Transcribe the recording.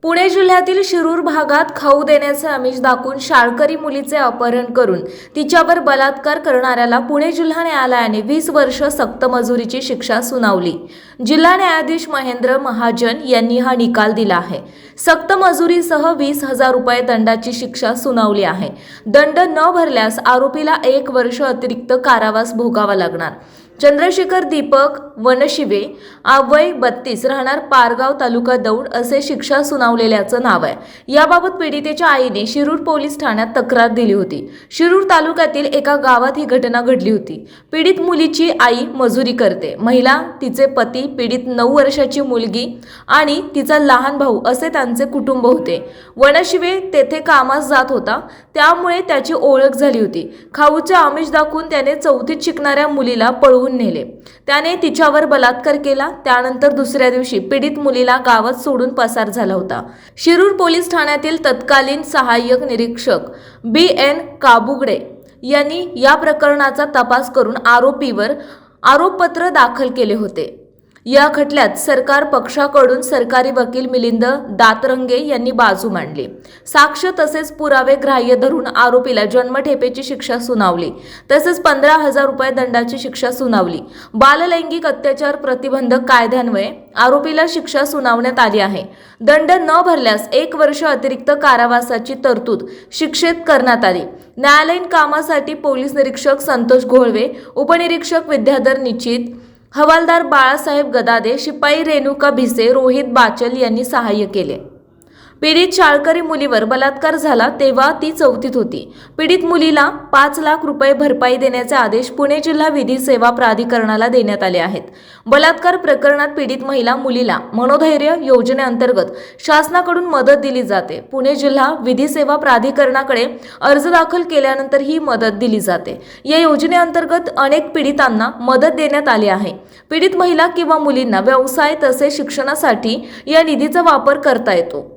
पुणे जिल्ह्यातील शिरूर भागात खाऊ देण्याचे आमिष दाखवून शाळकरी मुलीचे अपहरण करून तिच्यावर बलात्कार करणाऱ्याला पुणे जिल्हा न्यायालयाने 20 वर्ष सक्त मजुरीची शिक्षा सुनावली। जिल्हा न्यायाधीश महेंद्र महाजन यांनी हा निकाल दिला आहे। सक्त मजुरीसह 20,000 रुपये दंडाची शिक्षा सुनावली आहे। दंड न भरल्यास आरोपीला 1 वर्ष अतिरिक्त कारावास भोगावा लागणार। चंद्रशेखर दीपक वनशिवे वय 32 राहणार पारगाव तालुका दौंड असे शिक्षा सुनावलेल्याचं नाव आहे। याबाबत पीडितेच्या आईने शिरूर पोलीस ठाण्यात तक्रार दिली होती। शिरूर तालुक्यातील एका गावात ही घटना घडली होती। पीडित मुलीची आई मजुरी करते। महिला, तिचे पती, पीडित 9 वर्षाची मुलगी आणि तिचा लहान भाऊ असे त्यांचे कुटुंब होते। वनशिवे तेथे कामास जात होता, त्यामुळे त्याची ओळख झाली होती। खाऊचे आमिष दाखवून त्याने 4थीत शिकणाऱ्या मुलीला पळवून नेले। त्याने तिच्यावर बलात्कार केला। त्यानंतर दुसऱ्या दिवशी पीडित मुलीला गावात सोडून पसार झाला होता। शिरूर पोलीस ठाण्यातील तत्कालीन सहाय्यक निरीक्षक BN काबुगडे यांनी या प्रकरणाचा तपास करून आरोपीवर आरोपपत्र दाखल केले होते। या खटल्यात सरकार पक्षाकडून सरकारी वकील मिलिंद दातरंगे यांनी बाजू मांडली। साक्ष तसेच पुरावे ग्राह्य धरून आरोपीला जन्मठेपेची शिक्षा सुनावली, तसेच 15,000 रुपये दंडाची शिक्षा सुनावली। बाललैंगिक अत्याचार प्रतिबंधक कायद्यान्वये आरोपीला शिक्षा सुनावण्यात आली आहे। दंड न भरल्यास 1 वर्ष अतिरिक्त कारावासाची तरतूद शिक्षेत करण्यात आली। न्यायालयीन कामासाठी पोलीस निरीक्षक संतोष घोळवे, उपनिरीक्षक विद्याधर निश्चित, हवालदार बाळासाहेब गदादे, शिपाई रेणुका भिसे, रोहित बाचल यांनी सहाय्य केले। पीडित शाळकरी मुलीवर बलात्कार झाला तेव्हा ती 4थीत होती। पीडित मुलीला 5 लाख रुपये भरपाई देण्याचे आदेश पुणे जिल्हा विधी सेवा प्राधिकरणाला देण्यात आले आहेत। बलात्कार प्रकरणात पीडित महिला मुलीला मनोधैर्य योजनेअंतर्गत शासनाकडून मदत दिली जाते। पुणे जिल्हा विधी सेवा प्राधिकरणाकडे अर्ज दाखल केल्यानंतर ही मदत दिली जाते। या योजनेअंतर्गत अनेक पीडितांना मदत देण्यात आली आहे। पीडित महिला किंवा मुलींना व्यवसाय तसेच शिक्षणासाठी या निधीचा वापर करता येतो।